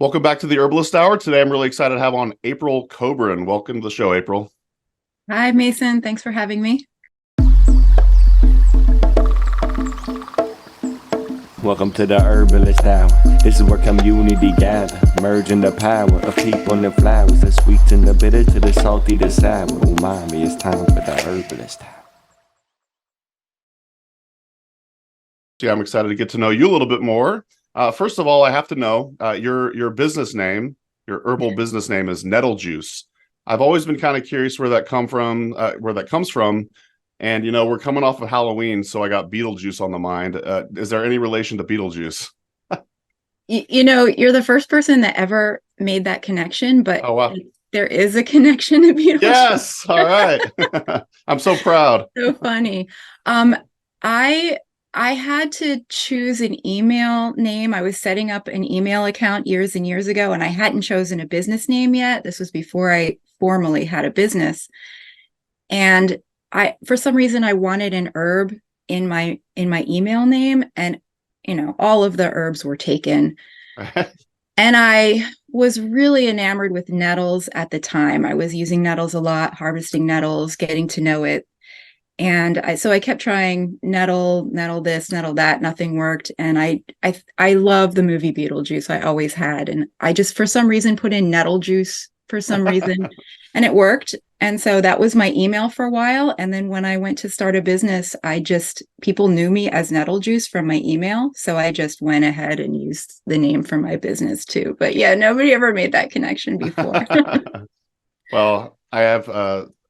Welcome back to the Herbalist Hour. Today, I'm really excited to have on April Coburn. Welcome to the show, April. Hi, Mason. Thanks for having me. Welcome to the Herbalist Hour. This is where community gather, merging the power of people and flowers, the sweet and the bitter to the salty, the sour. Umami, it's time for the Herbalist Hour. Yeah, I'm excited to get to know you a little bit more. First of all, I have to know your business name, your herbal business name is Nettle Juice. I've always been kind of curious where that comes from. And, we're coming off of Halloween, so I got Beetlejuice on the mind. Is there any relation to Beetlejuice? You're the first person that ever made that connection, but Oh, wow. there is a connection to Beetlejuice. Yes. All right. I'm so proud. So funny. I had to choose an email name. I was setting up an email account years and years ago, and I hadn't chosen a business name yet. This was before I formally had a business. And for some reason, I wanted an herb in my email name, and all of the herbs were taken. And I was really enamored with nettles at the time. I was using nettles a lot, harvesting nettles, getting to know it. And so I kept trying nettle this, nettle that. Nothing worked. And I love the movie Beetlejuice. I always had. And I just, for some reason, put in nettle juice for some reason, and it worked. And so that was my email for a while. And then when I went to start a business, people knew me as Nettle Juice from my email. So I just went ahead and used the name for my business too. But yeah, nobody ever made that connection before. Well, I have,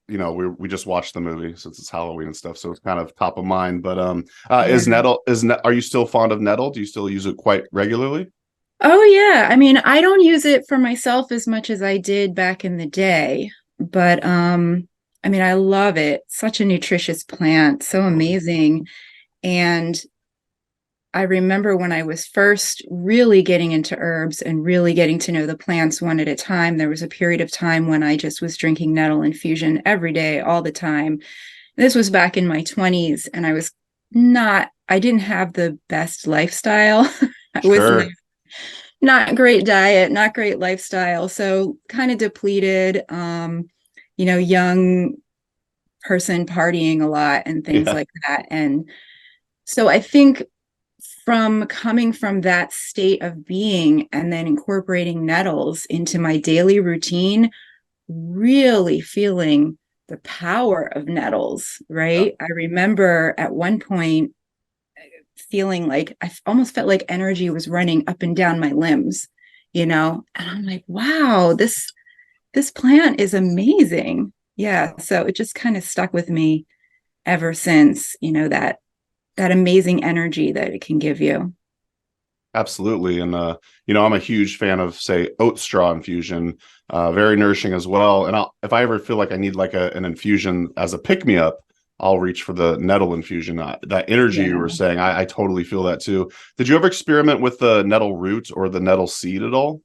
we just watched the movie since it's Halloween and stuff, so it's kind of top of mind. But Yeah. are you still fond of nettle? Do you still use it quite regularly? Oh yeah. I mean, I don't use it for myself as much as I did back in the day, but I mean, I love it. Such a nutritious plant, so amazing. And I remember when I was first really getting into herbs and really getting to know the plants one at a time, there was a period of time when I just was drinking nettle infusion every day, all the time. This was back in my 20s, and I didn't have the best lifestyle. I was Sure. not great diet, not great lifestyle. So kind of depleted, young person partying a lot and things Yeah. like that. And so I think from coming from that state of being and then incorporating nettles into my daily routine, really feeling the power of nettles, Yeah. right? I remember at one point feeling like I almost felt like energy was running up and down my limbs, and I'm like, wow, this plant is amazing. Yeah, so it just kind of stuck with me ever since, that amazing energy that it can give you. Absolutely. And, I'm a huge fan of, say, oat straw infusion, very nourishing as well. And if I ever feel like I need like an infusion as a pick-me-up, I'll reach for the nettle infusion. That energy you were Yeah. saying, I totally feel that too. Did you ever experiment with the nettle root or the nettle seed at all?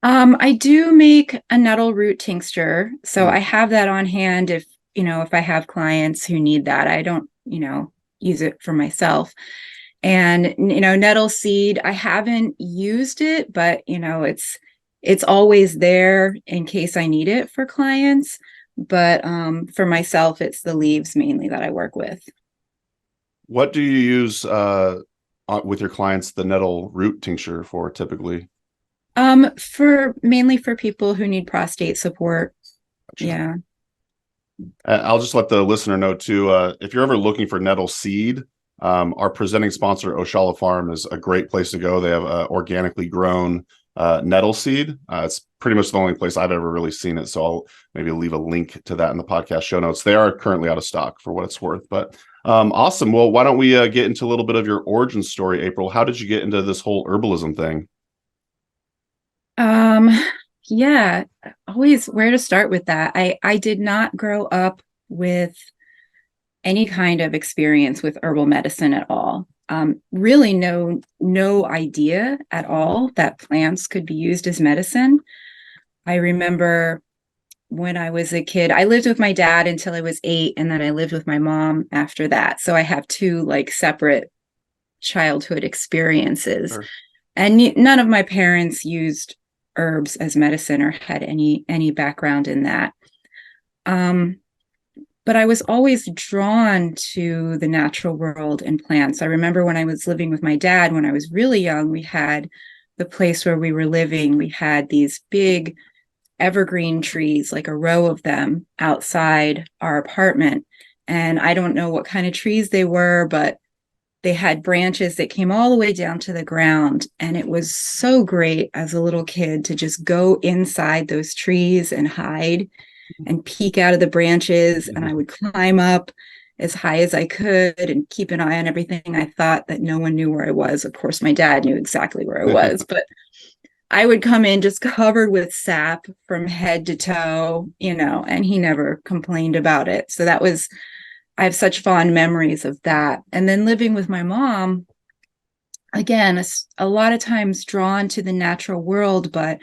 I do make a nettle root tincture, so Mm. I have that on hand if I have clients who need that. I don't, use it for myself. And nettle seed, I haven't used it, but it's always there in case I need it for clients. But for myself, it's the leaves mainly that I work with. What do you use with your clients the nettle root tincture for typically? For mainly for people who need prostate support. Gotcha. Yeah. I'll just let the listener know too. If you're ever looking for nettle seed, our presenting sponsor, Oshala Farm, is a great place to go. They have organically grown nettle seed. It's pretty much the only place I've ever really seen it. So I'll maybe leave a link to that in the podcast show notes. They are currently out of stock for what it's worth. But awesome. Well, why don't we get into a little bit of your origin story, April? How did you get into this whole herbalism thing? Um, yeah, always where to start with that. I did not grow up with any kind of experience with herbal medicine at all. Really no idea at all that plants could be used as medicine. I remember when I was a kid, I lived with my dad until I was 8, and then I lived with my mom after that. So I have two like separate childhood experiences. Sure. And none of my parents used herbs as medicine or had any background in that. But I was always drawn to the natural world and plants. I remember when I was living with my dad, when I was really young, we had the place where we were living. We had these big evergreen trees, like a row of them outside our apartment. And I don't know what kind of trees they were, but they had branches that came all the way down to the ground. And it was so great as a little kid to just go inside those trees and hide and peek out of the branches. And I would climb up as high as I could and keep an eye on everything. I thought that no one knew where I was. Of course, my dad knew exactly where I was, but I would come in just covered with sap from head to toe, and he never complained about it. So I have such fond memories of that. And then living with my mom, again, a lot of times drawn to the natural world, but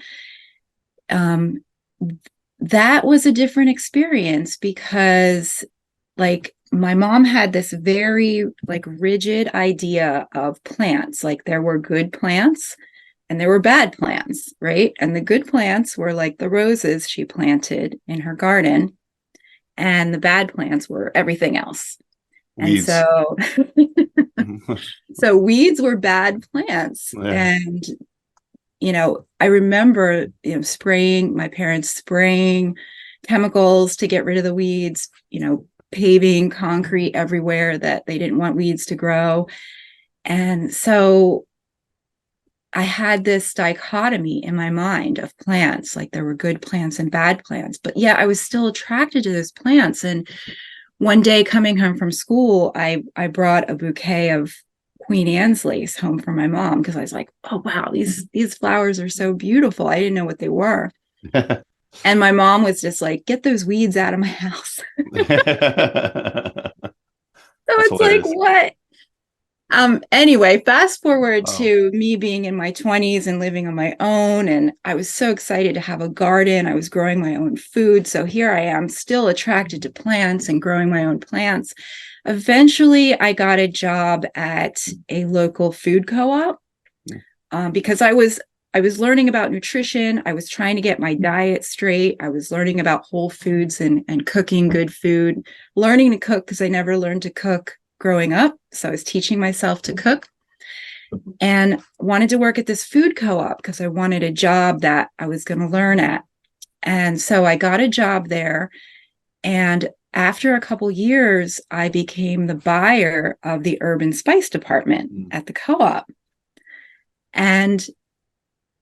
that was a different experience because like my mom had this very like rigid idea of plants. Like there were good plants and there were bad plants, right? And the good plants were like the roses she planted in her garden, and the bad plants were everything else. Weeds. And so weeds were bad plants. Yeah. And I remember, my parents spraying chemicals to get rid of the weeds, paving concrete everywhere that they didn't want weeds to grow. And so I had this dichotomy in my mind of plants, like there were good plants and bad plants, but yeah, I was still attracted to those plants. And one day coming home from school, I brought a bouquet of Queen Anne's lace home for my mom because I was like, oh wow, these flowers are so beautiful. I didn't know what they were. And my mom was just like, get those weeds out of my house. So it's hilarious. Like, what? Anyway, fast forward to me being in my 20s and living on my own. And I was so excited to have a garden. I was growing my own food. So here I am still attracted to plants and growing my own plants. Eventually, I got a job at a local food co-op because I was learning about nutrition. I was trying to get my diet straight. I was learning about whole foods and cooking good food, learning to cook because I never learned to cook growing up. So I was teaching myself to cook and wanted to work at this food co-op because I wanted a job that I was going to learn at. And so I got a job there. And after a couple years, I became the buyer of the herb and spice department at the co-op. And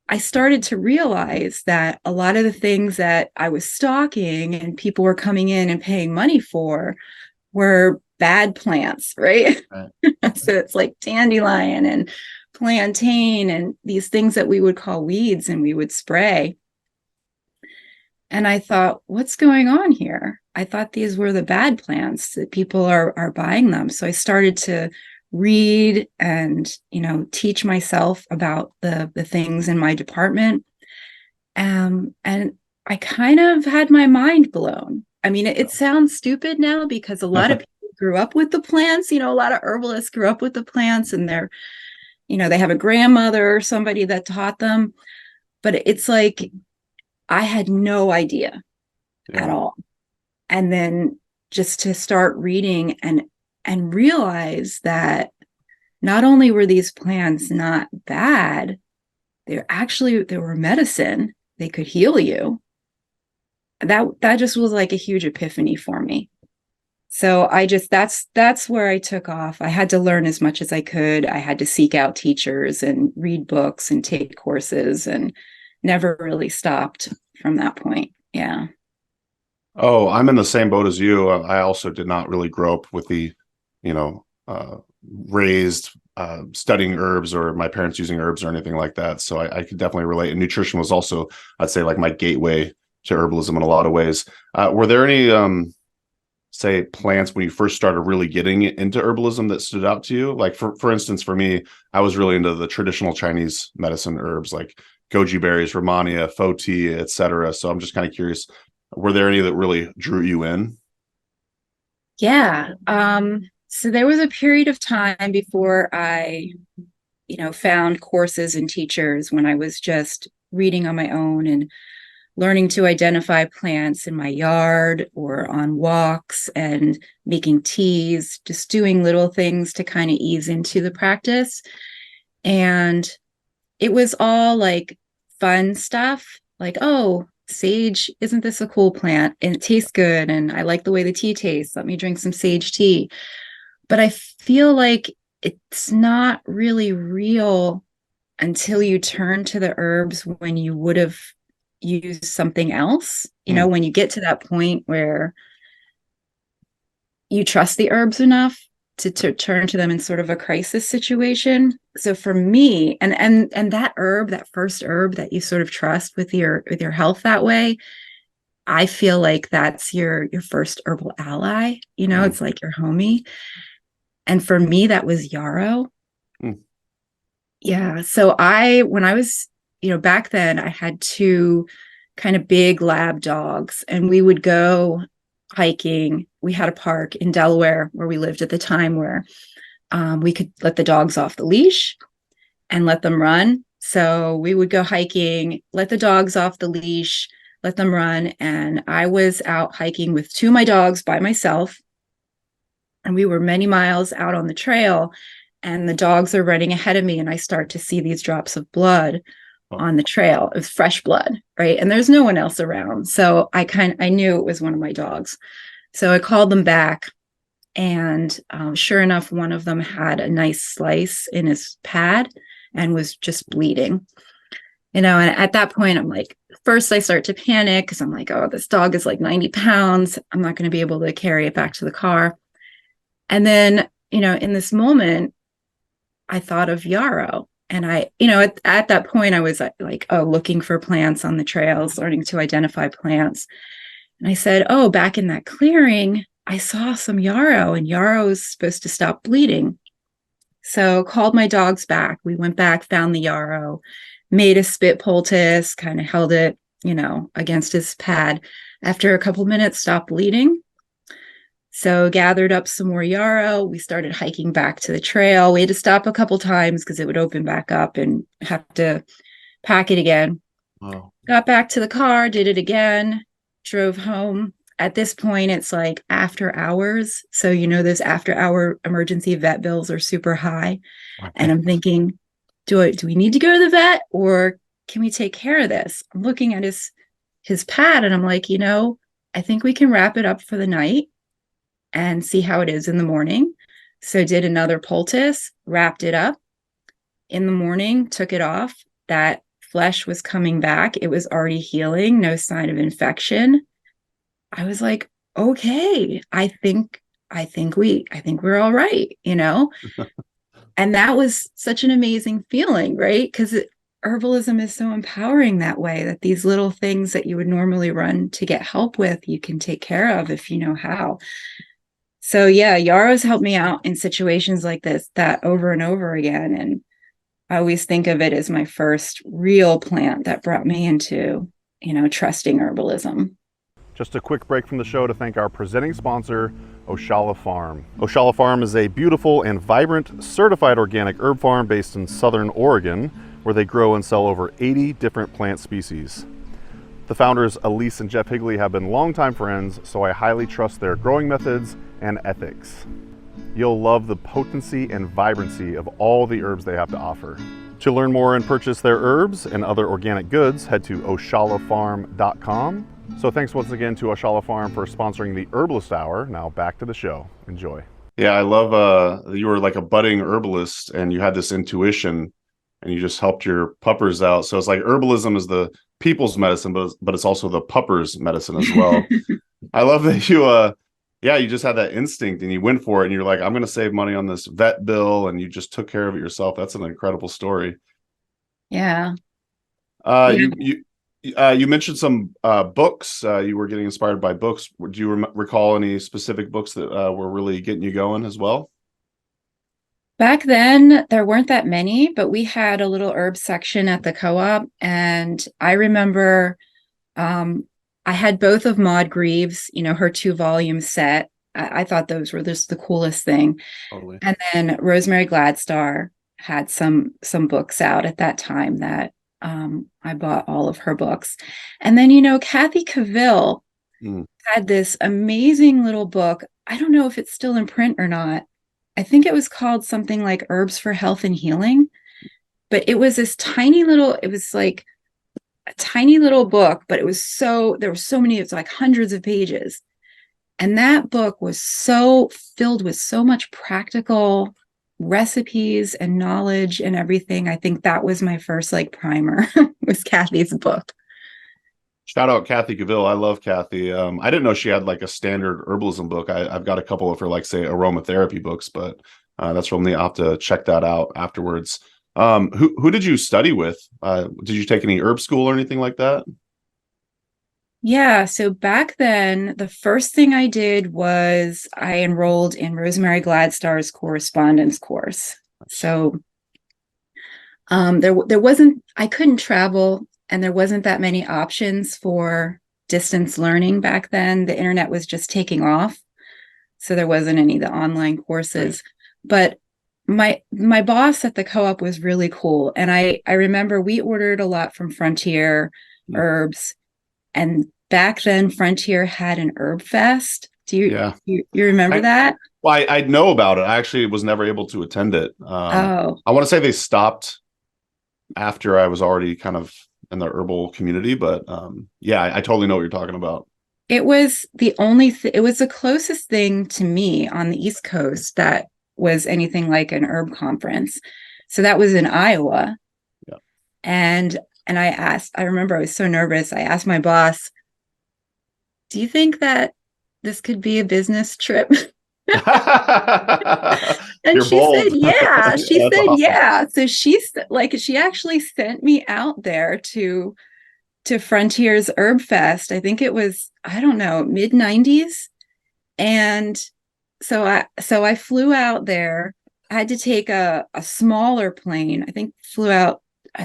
I started to realize that a lot of the things that I was stocking and people were coming in and paying money for were bad plants, right? So it's like dandelion and plantain and these things that we would call weeds and we would spray. And I thought, what's going on here? I thought these were the bad plants that people are buying them. So I started to read and, teach myself about the things in my department. And I kind of had my mind blown. I mean, it sounds stupid now because a lot of people grew up with the plants, a lot of herbalists grew up with the plants and they're, they have a grandmother or somebody that taught them. But it's like, I had no idea at all. And then just to start reading and realize that not only were these plants not bad, they were medicine. They could heal you. That just was like a huge epiphany for me. So that's where I took off. I had to learn as much as I could. I had to seek out teachers and read books and take courses and never really stopped from that point. Yeah. Oh, I'm in the same boat as you. I also did not really grow up with the, raised studying herbs or my parents using herbs or anything like that. So I could definitely relate. And nutrition was also, I'd say, like my gateway to herbalism in a lot of ways. Were there any, say, plants when you first started really getting into herbalism that stood out to you? Like for instance, for me, I was really into the traditional Chinese medicine herbs like goji berries, Romania, faux tea, etc. So I'm just kind of curious, were there any that really drew you in? Yeah. So there was a period of time before I found courses and teachers when I was just reading on my own and learning to identify plants in my yard or on walks and making teas, just doing little things to kind of ease into the practice. And it was all like fun stuff, like, oh, sage, isn't this a cool plant? And it tastes good. And I like the way the tea tastes. Let me drink some sage tea. But I feel like it's not really real until you turn to the herbs when you would have used something else. When you get to that point where you trust the herbs enough to turn to them in sort of a crisis situation. So for me, and that herb, that first herb that you sort of trust with your health that way, I feel like that's your first herbal ally. It's like your homie. And for me, that was Yarrow. Yeah. So when I was, back then I had 2 kind of big lab dogs, and we would go hiking. We had a park in Delaware where we lived at the time where we could let the dogs off the leash and let them run. So we would go hiking, let the dogs off the leash, let them run. And I was out hiking with 2 of my dogs by myself. And we were many miles out on the trail, and the dogs are running ahead of me. And I start to see these drops of blood on the trail. It was fresh blood, right? And there's no one else around. So I knew it was one of my dogs. So I called them back, and sure enough, one of them had a nice slice in his pad and was just bleeding. And at that point, I'm like, first I start to panic because I'm like, oh, this dog is like 90 pounds. I'm not going to be able to carry it back to the car. And then, in this moment, I thought of Yarrow. And at that point, I was like, looking for plants on the trails, learning to identify plants. And I said, oh, back in that clearing, I saw some Yarrow, and Yarrow is supposed to stop bleeding. So called my dogs back. We went back, found the Yarrow, made a spit poultice, kind of held it, against his pad. After a couple minutes, stopped bleeding. So gathered up some more Yarrow. We started hiking back to the trail. We had to stop a couple times because it would open back up and have to pack it again. Wow. Got back to the car, did it again, drove home. At this point, it's like after hours. So, those after hour emergency vet bills are super high. Okay. And I'm thinking, do we need to go to the vet, or can we take care of this? I'm looking at his pad, and I'm like, I think we can wrap it up for the night and see how it is in the morning. So did another poultice, wrapped it up. In the morning, took it off. That flesh was coming back. It was already healing, no sign of infection. I was like, okay, I think we're all right, And that was such an amazing feeling, right? Because herbalism is so empowering that way, that these little things that you would normally run to get help with, you can take care of if you know how. So yeah, Yarrow's helped me out in situations like this, that over and over again. And I always think of it as my first real plant that brought me into, trusting herbalism. Just a quick break from the show to thank our presenting sponsor, Oshala Farm. Oshala Farm is a beautiful and vibrant certified organic herb farm based in Southern Oregon, where they grow and sell over 80 different plant species. The founders, Elise and Jeff Higley, have been longtime friends, so I highly trust their growing methods and ethics. You'll love the potency and vibrancy of all the herbs they have to offer. To learn more and purchase their herbs and other organic goods, head to oshalafarm.com. So thanks once again to Oshala Farm for sponsoring the Herbalist Hour. Now back to the show. Enjoy. Yeah, I love you were like a budding herbalist and you had this intuition and you just helped your puppers out. So it's like herbalism is the people's medicine, but it's also the puppers' medicine as well. I love that you just had that instinct and you went for it and you're like, I'm going to save money on this vet bill, and you just took care of it yourself. That's an incredible story. Yeah. You mentioned some books. You were getting inspired by books. Do you recall any specific books that were really getting you going as well? Back then, there weren't that many, but we had a little herb section at the co-op. And I remember I had both of Maud Greaves, her 2-volume set. I thought those were just the coolest thing. Totally. And then Rosemary Gladstar had some books out at that time that I bought all of her books. And then, Kathy Cavill had this amazing little book. I don't know if it's still in print or not. I think it was called something like Herbs for Health and Healing, but it was this it was like a tiny little book, but there were so many, it's like hundreds of pages. And that book was so filled with so much practical recipes and knowledge and everything. I think that was my first like primer was Kathy's book. Shout out Kathy Cavill. I love Kathy. I didn't know she had like a standard herbalism book. I've got a couple of her, like, say, aromatherapy books, but that's from the, I'll have to check that out afterwards. Who did you study with? Did you take any herb school or anything like that? Yeah. So back then, the first thing I did was I enrolled in Rosemary Gladstar's correspondence course. So there wasn't, I couldn't travel, and there wasn't that many options for distance learning back then. The internet was just taking off. So there wasn't any of the online courses. Right. But my boss at the co-op was really cool. And I remember we ordered a lot from Frontier Herbs. And back then, Frontier had an herb fest. Do you remember that? Well, I know about it. I actually was never able to attend it. I want to say they stopped after I was already kind of in the herbal community, but I totally know what you're talking about. It was the it was the closest thing to me on the East Coast that was anything like an herb conference. So that was in Iowa. Yeah. And I remember I was so nervous. I asked my boss, do you think that this could be a business trip? And You're she bold. said, yeah. She said, awesome. yeah. So she actually sent me out there to Frontier's Herb Fest. I think it was, I don't know, mid-90s. And so I flew out there. I had to take a smaller plane. I think flew out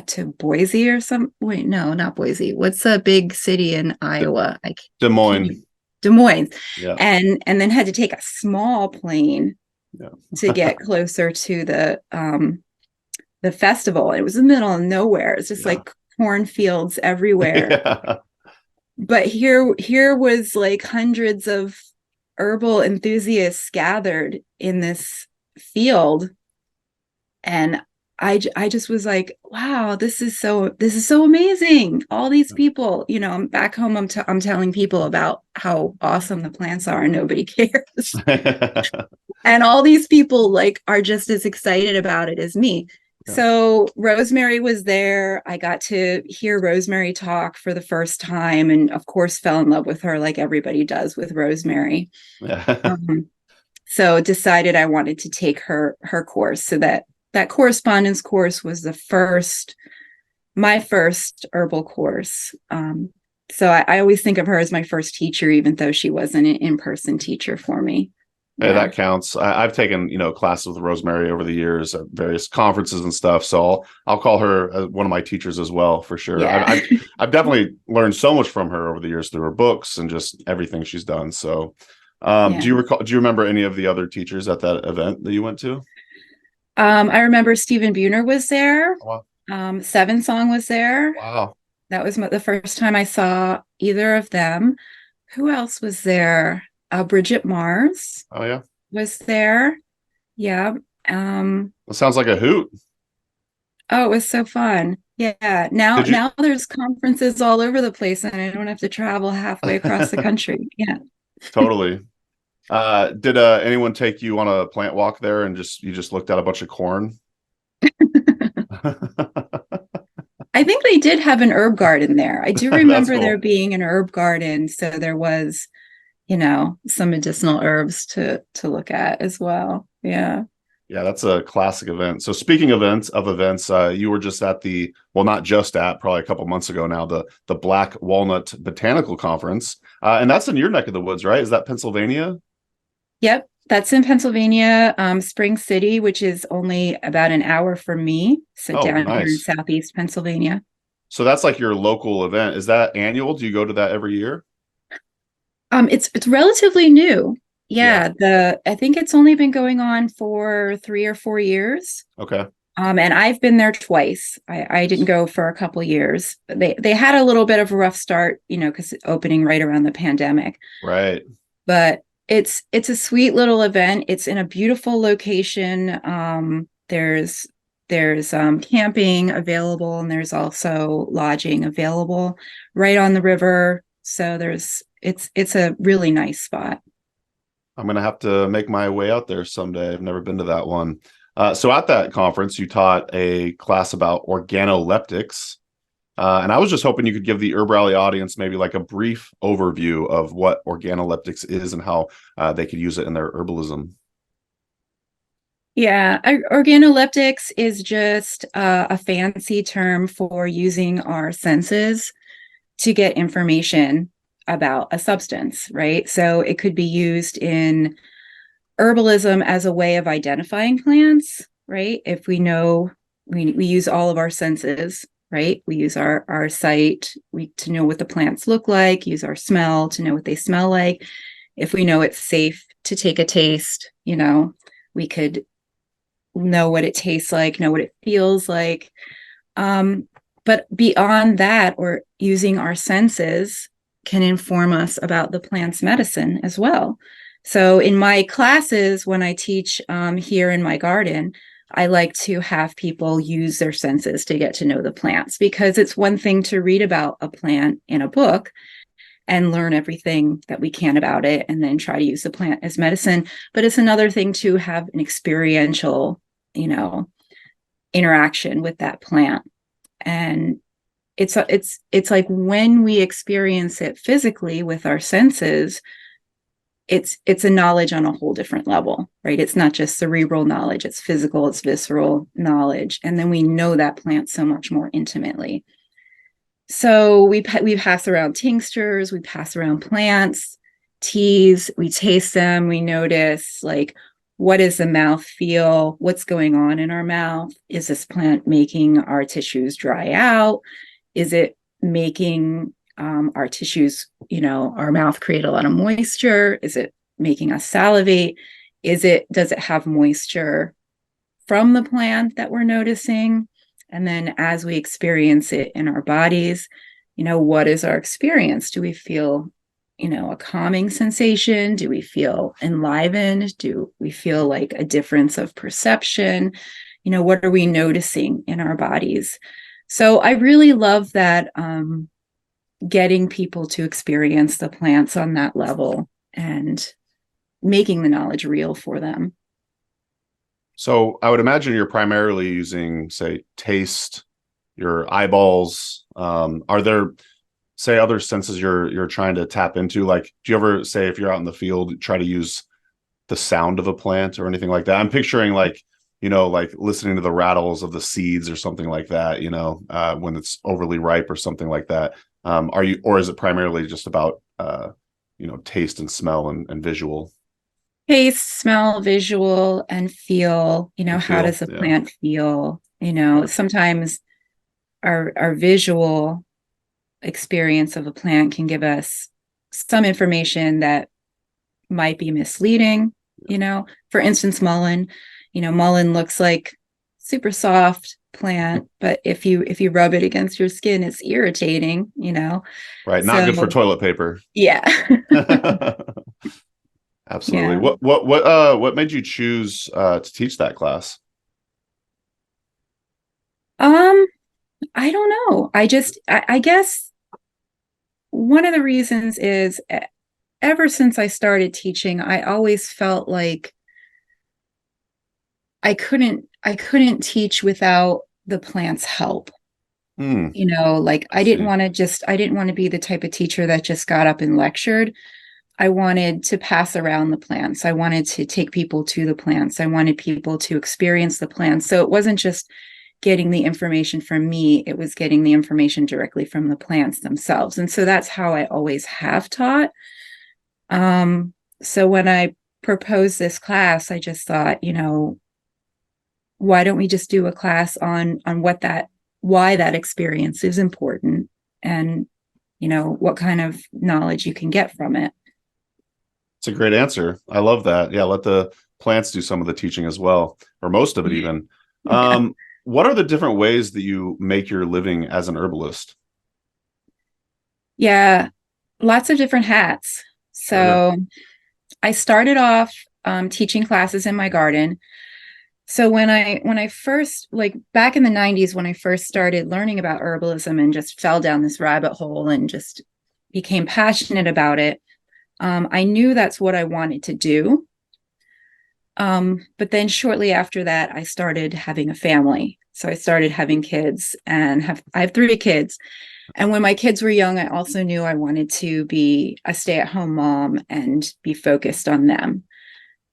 to Boise or wait, no, not Boise. What's a big city in Iowa? Des Moines. Des Moines. Yeah. And then had to take a small plane to get closer to the festival. It was in the middle of nowhere. It's just like cornfields everywhere. Yeah. But here was like hundreds of herbal enthusiasts gathered in this field. And I just was like, wow, this is so amazing. All these people, I'm back home. I'm telling people about how awesome the plants are and nobody cares. And all these people like are just as excited about it as me. Yeah. So Rosemary was there. I got to hear Rosemary talk for the first time, and of course fell in love with her like everybody does with Rosemary. So decided I wanted to take her course. So that correspondence course was my first herbal course. So I always think of her as my first teacher, even though she wasn't an in-person teacher for me. Hey, that counts. I've taken, classes with Rosemary over the years at various conferences and stuff. So I'll call her one of my teachers as well, for sure. Yeah. I've definitely learned so much from her over the years through her books and just everything she's done. So do you remember any of the other teachers at that event that you went to? I remember Stephen Buhner was there. Oh, wow. Seven Song was there. Wow. That was the first time I saw either of them. Who else was there? Bridget Mars. Oh, yeah. Was there. Yeah. It sounds like a hoot. Oh, it was so fun. Yeah. Now there's conferences all over the place and I don't have to travel halfway across the country. Yeah. Totally. Did anyone take you on a plant walk there and you just looked at a bunch of corn? I think they did have an herb garden there. I do remember cool. There being an herb garden. So there was, some medicinal herbs to look at as well. Yeah. Yeah, that's a classic event. So speaking of events, you were just at probably a couple months ago now, the Black Walnut Botanical Conference. And that's in your neck of the woods, right? Is that Pennsylvania? Yep. That's in Pennsylvania, Spring City, which is only about an hour from me. So down here in Southeast Pennsylvania. So that's like your local event. Is that annual? Do you go to that every year? It's relatively new. Yeah. I think it's only been going on for 3 or 4 years. Okay. And I've been there twice. I didn't go for a couple years. They had a little bit of a rough start, because opening right around the pandemic. Right. But it's a sweet little event. It's in a beautiful location. There's camping available, and there's also lodging available right on the river. So it's a really nice spot. I'm going to have to make my way out there someday. I've never been to that one. So at that conference, you taught a class about organoleptics. And I was just hoping you could give the HerbRally audience maybe like a brief overview of what organoleptics is and how they could use it in their herbalism. Yeah, organoleptics is just a fancy term for using our senses to get information about a substance, right? So it could be used in herbalism as a way of identifying plants, right? If we know, we use all of our senses, right? We use our sight to know what the plants look like, use our smell to know what they smell like. If we know it's safe to take a taste, we could know what it tastes like, know what it feels like. But beyond that, or using our senses can inform us about the plant's medicine as well. So in my classes, when I teach here in my garden, I like to have people use their senses to get to know the plants, because it's one thing to read about a plant in a book and learn everything that we can about it and then try to use the plant as medicine. But it's another thing to have an experiential, interaction with that plant. And it's like when we experience it physically with our senses, it's a knowledge on a whole different level, right? It's not just cerebral knowledge, it's physical, it's visceral knowledge. And then we know that plant so much more intimately. So we pass around tinctures, we pass around plants, teas, we taste them, we notice like, what does the mouth feel? What's going on in our mouth? Is this plant making our tissues dry out? Is it making our tissues, our mouth create a lot of moisture? Is it making us salivate? Does it have moisture from the plant that we're noticing? And then as we experience it in our bodies, what is our experience? Do we feel, a calming sensation? Do we feel enlivened? Do we feel like a difference of perception? What are we noticing in our bodies? So I really love that, getting people to experience the plants on that level and making the knowledge real for them. So I would imagine you're primarily using, say, taste, your eyeballs. Are there, say, other senses you're trying to tap into? Like, do you ever, say, if you're out in the field, try to use the sound of a plant or anything like that? I'm picturing like listening to the rattles of the seeds or something like that, when it's overly ripe or something like that. Or is it primarily just about, taste and smell and visual? Taste, smell, visual, and feel. How does the plant feel? Sometimes our visual experience of a plant can give us some information that might be misleading. For instance, mullein. Mullein looks like super soft plant, but if you rub it against your skin, it's irritating. Right, not good for toilet paper. Yeah. Absolutely. Yeah. What made you choose to teach that class? I don't know. I guess one of the reasons is ever since I started teaching, I always felt like I couldn't teach without the plant's help. I didn't want to be the type of teacher that just got up and lectured. I wanted to pass around the plants. I wanted to take people to the plants. I wanted people to experience the plants. So it wasn't just getting the information from me, it was getting the information directly from the plants themselves. And so that's how I always have taught. So when I proposed this class, I just thought, why don't we just do a class on why that experience is important and, what kind of knowledge you can get from it. It's a great answer. I love that. Yeah, let the plants do some of the teaching as well, or most of it even. Yeah. what are the different ways that you make your living as an herbalist? Yeah, lots of different hats. Okay. So I started off teaching classes in my garden. So when I first, like back in the 90s, when I first started learning about herbalism and just fell down this rabbit hole and just became passionate about it, I knew that's what I wanted to do. But then shortly after that, I started having a family. So I started having kids and I have 3 kids. And when my kids were young, I also knew I wanted to be a stay-at-home mom and be focused on them.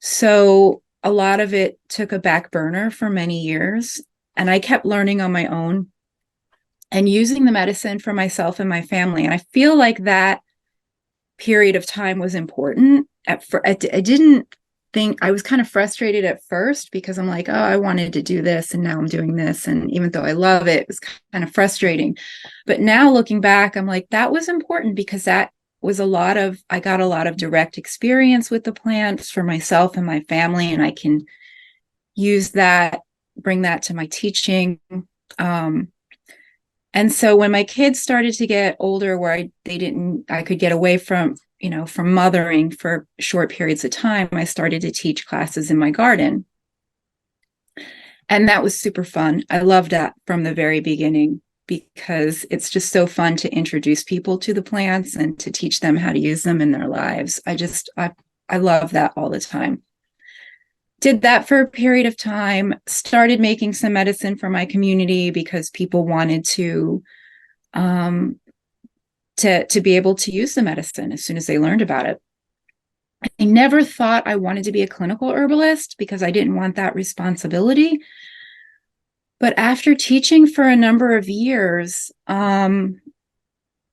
So a lot of it took a back burner for many years. And I kept learning on my own and using the medicine for myself and my family. And I feel like that period of time was important. I didn't think, I was kind of frustrated at first because I'm like, oh, I wanted to do this and now I'm doing this. And even though I love it, it was kind of frustrating. But now looking back, I'm like, that was important because that was I got a lot of direct experience with the plants for myself and my family. And I can use that, bring that to my teaching. And so when my kids started to get older, where I could get away from mothering for short periods of time, I started to teach classes in my garden. And that was super fun. I loved that from the very beginning because it's just so fun to introduce people to the plants and to teach them how to use them in their lives. I love that all the time. Did that for a period of time, started making some medicine for my community because people wanted to be able to use the medicine as soon as they learned about it. I never thought I wanted to be a clinical herbalist because I didn't want that responsibility. But after teaching for a number of years,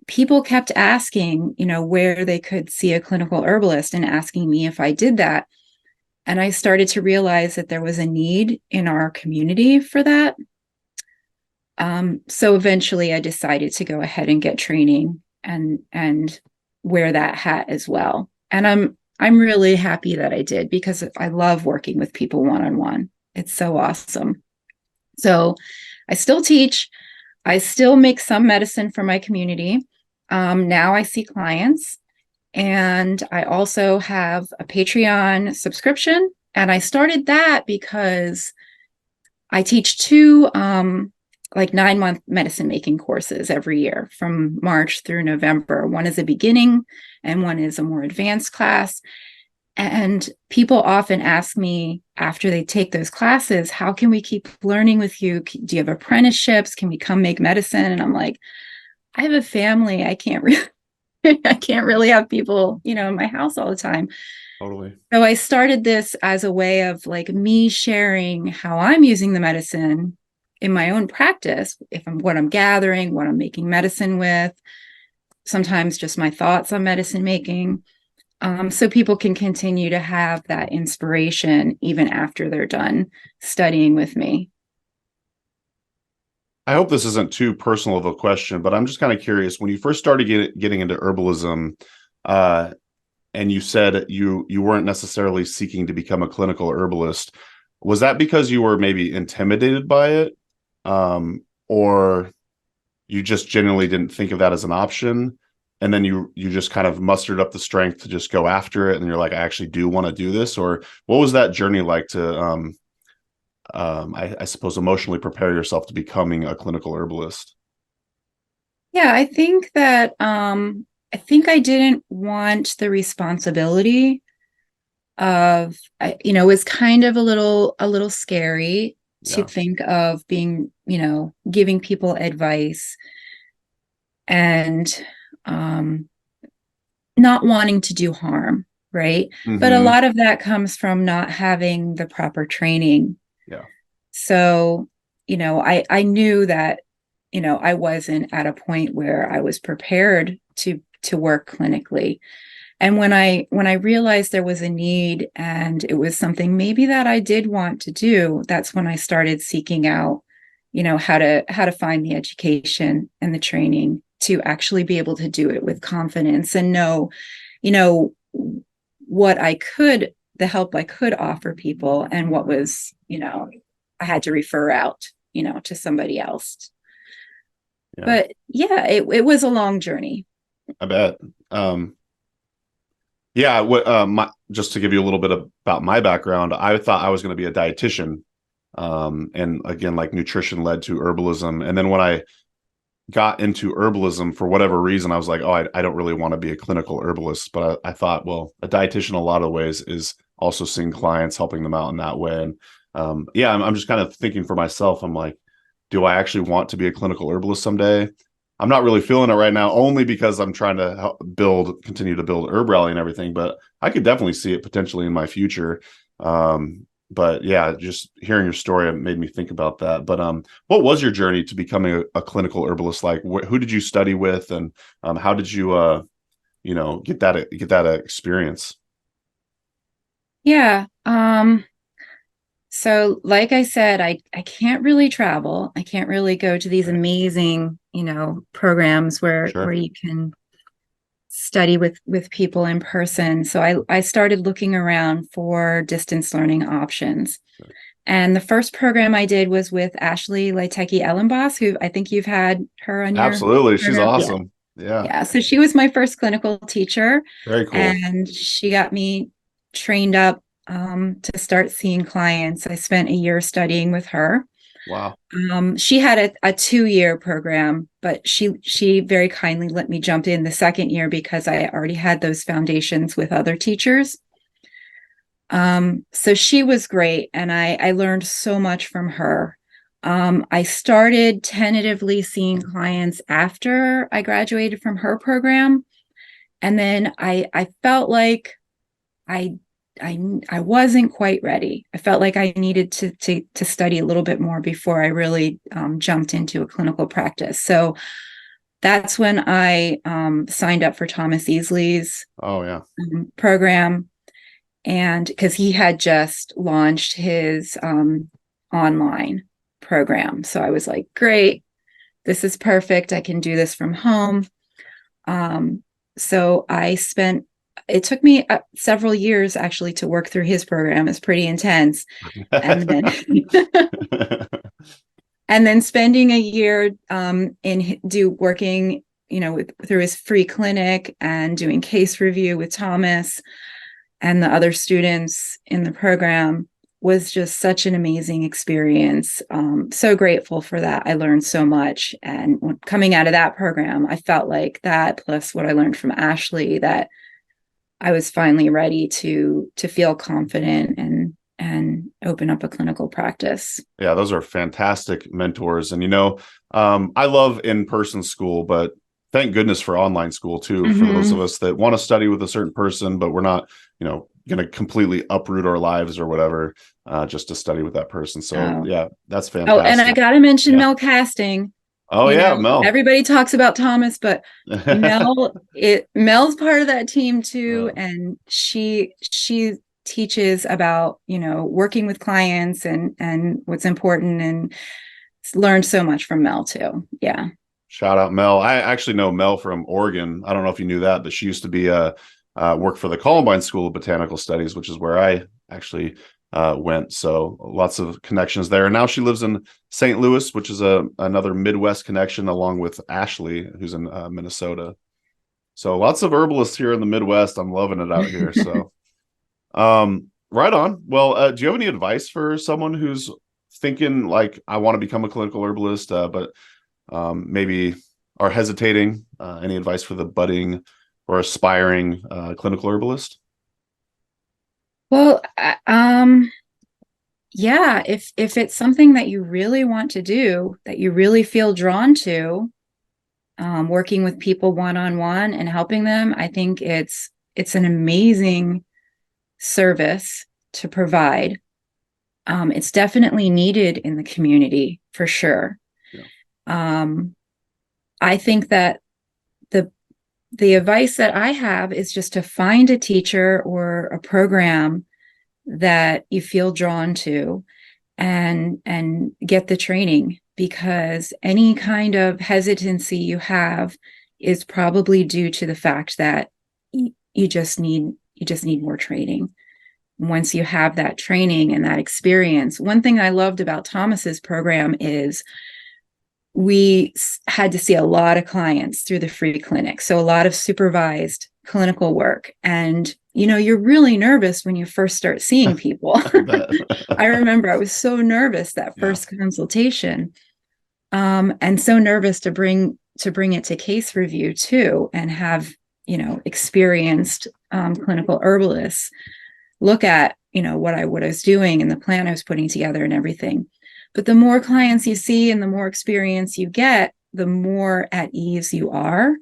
people kept asking, where they could see a clinical herbalist and asking me if I did that. And I started to realize that there was a need in our community for that. So eventually I decided to go ahead and get training and wear that hat as well. And I'm really happy that I did because I love working with people one-on-one. It's so awesome. So I still teach. I still make some medicine for my community. Now I see clients. And I also have a Patreon subscription. And I started that because I teach 2 9-month medicine making courses every year from March through November. One is a beginning and one is a more advanced class. And people often ask me after they take those classes, how can we keep learning with you? Do you have apprenticeships? Can we come make medicine? And I'm like, I have a family. I can't really have people, in my house all the time. Totally. So I started this as a way of like me sharing how I'm using the medicine in my own practice, what I'm gathering, what I'm making medicine with, sometimes just my thoughts on medicine making. So people can continue to have that inspiration even after they're done studying with me. I hope this isn't too personal of a question, but I'm just kind of curious. When you first started getting into herbalism, and you said you weren't necessarily seeking to become a clinical herbalist, was that because you were maybe intimidated by it, or you just genuinely didn't think of that as an option, and then you just kind of mustered up the strength to just go after it, and you're like, I actually do want to do this? Or what was that journey like to I suppose emotionally prepare yourself to becoming a clinical herbalist? Yeah, I think that I didn't want the responsibility of, it was kind of a little scary to Yeah. think of being, giving people advice and not wanting to do harm, right? But a Mm-hmm. lot of that comes from not having the proper training. Yeah. So, I knew that, I wasn't at a point where I was prepared to work clinically. And when I realized there was a need and it was something maybe that I did want to do, that's when I started seeking out, how to find the education and the training to actually be able to do it with confidence and know, the help I could offer people and what was, I had to refer out. to somebody else. Yeah. But yeah, it was a long journey. I bet. Yeah, just to give you a little bit about my background, I thought I was going to be a dietitian. And again, like nutrition led to herbalism. And then when I got into herbalism, for whatever reason, I was like, oh, I don't really want to be a clinical herbalist. But I thought, well, a dietitian in a lot of ways is also seeing clients, helping them out in that way. And yeah, I'm just kind of thinking for myself, I'm like, do I actually want to be a clinical herbalist someday? I'm not really feeling it right now, only because I'm trying to continue to build HerbRally and everything. But I could definitely see it potentially in my future. But yeah, just hearing your story made me think about that. But what was your journey to becoming a clinical herbalist like? Who did you study with, and how did you get that experience? Yeah. So like I said, I can't really travel. I can't really go to these amazing, programs where Sure. you can study with people in person. So I started looking around for distance learning options. Sure. And the first program I did was with Ashley Laiteki-Ellenboss, who I think you've had her on your Absolutely. She's program. awesome. Yeah. Yeah. So she was my first clinical teacher, Very cool. and she got me trained up to start seeing clients. I spent a year studying with her. Wow. She had a 2-year program, but she very kindly let me jump in the second year because I already had those foundations with other teachers. So she was great, and I learned so much from her. I started tentatively seeing clients after I graduated from her program, and then I felt like I wasn't quite ready. I felt like I needed to study a little bit more before I really jumped into a clinical practice. So that's when I signed up for Thomas Easley's Oh yeah. program, and because he had just launched his online program. So I was like, great, this is perfect. I can do this from home. So it took me several years actually to work through his program. It's pretty intense. And then, and then spending a year working, through his free clinic and doing case review with Thomas and the other students in the program was just such an amazing experience. So grateful for that. I learned so much. And coming out of that program, I felt like that, plus what I learned from Ashley, that I was finally ready to feel confident and open up a clinical practice. Yeah, those are fantastic mentors. And I love in-person school, but thank goodness for online school too, for those of us that want to study with a certain person, but we're not, going to completely uproot our lives or whatever, just to study with that person. So yeah, that's fantastic. Oh, and I got to mention Mel Casting. Oh yeah, Mel. Everybody talks about Thomas, but Mel's part of that team too, and she teaches about working with clients and what's important, and learned so much from Mel too. Yeah. Shout out Mel. I actually know Mel from Oregon. I don't know if you knew that, but she used to be work for the Columbine School of Botanical Studies, which is where I actually went. So lots of connections there. And now she lives in St. Louis, which is another Midwest connection, along with Ashley, who's in Minnesota. So lots of herbalists here in the Midwest. I'm loving it out here. So right on. Well, do you have any advice for someone who's thinking like, I want to become a clinical herbalist, but maybe are hesitating? Any advice for the budding or aspiring clinical herbalist? Well, yeah, if it's something that you really want to do, that you really feel drawn to, working with people one-on-one and helping them, I think it's an amazing service to provide. It's definitely needed in the community for sure. Yeah. I think that the advice that I have is just to find a teacher or a program that you feel drawn to and get the training, because any kind of hesitancy you have is probably due to the fact that you just need more training. once you have that training and that experience. One thing I loved about Thomas's program is we had to see a lot of clients through the free clinic. So a lot of supervised clinical work. And, you're really nervous when you first start seeing people. I remember I was so nervous that first consultation, and so nervous to bring it to case review too, and have, experienced clinical herbalists look at, what I was doing and the plan I was putting together and everything. But the more clients you see and the more experience you get, the more at ease you are.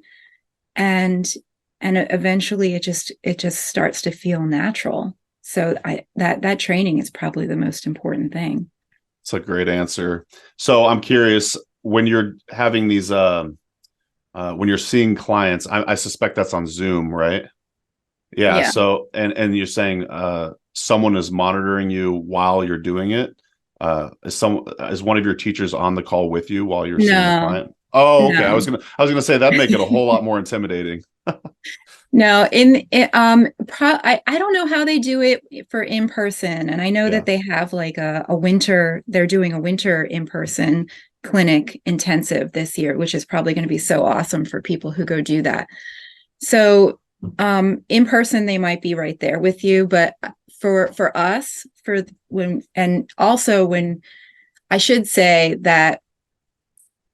And eventually it just starts to feel natural. So that training is probably the most important thing. It's a great answer. So I'm curious, when you're having these, when you're seeing clients, I suspect that's on Zoom, right? Yeah. So, and you're saying, someone is monitoring you while you're doing it. Is one of your teachers on the call with you while you're seeing the client? Oh, okay. No. I was gonna say that'd make it a whole lot more intimidating. No, I don't know how they do it for in person, and I know that they have like a winter. They're doing a winter in person clinic intensive this year, which is probably going to be so awesome for people who go do that. So, in person they might be right there with you, but for us, when I should say that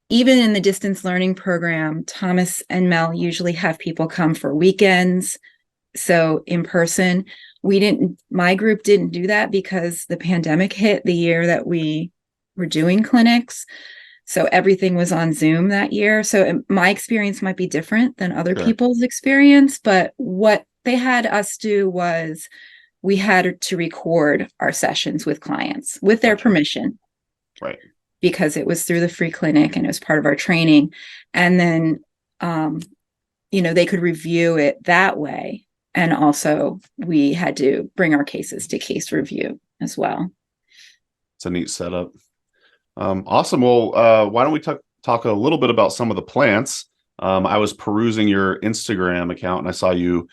even in the distance learning program, Thomas and Mel usually have people come for weekends. So in person, my group didn't do that because the pandemic hit the year that we were doing clinics. So everything was on Zoom that year. So my experience might be different than other people's experience, but what they had us do was we had to record our sessions with clients with their permission. Right. Because it was through the free clinic and it was part of our training. And then, they could review it that way. And also we had to bring our cases to case review as well. It's a neat setup. Awesome. Well, why don't we talk a little bit about some of the plants? I was perusing your Instagram account and I saw you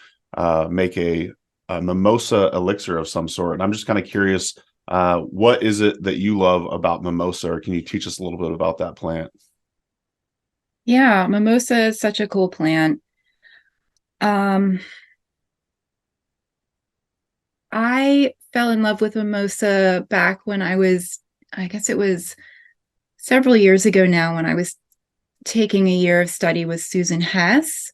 make a mimosa elixir of some sort. And I'm just kind of curious, what is it that you love about mimosa, or can you teach us a little bit about that plant? Yeah, mimosa is such a cool plant. I fell in love with mimosa back when I guess it was several years ago now, when I was taking a year of study with Susan Hess.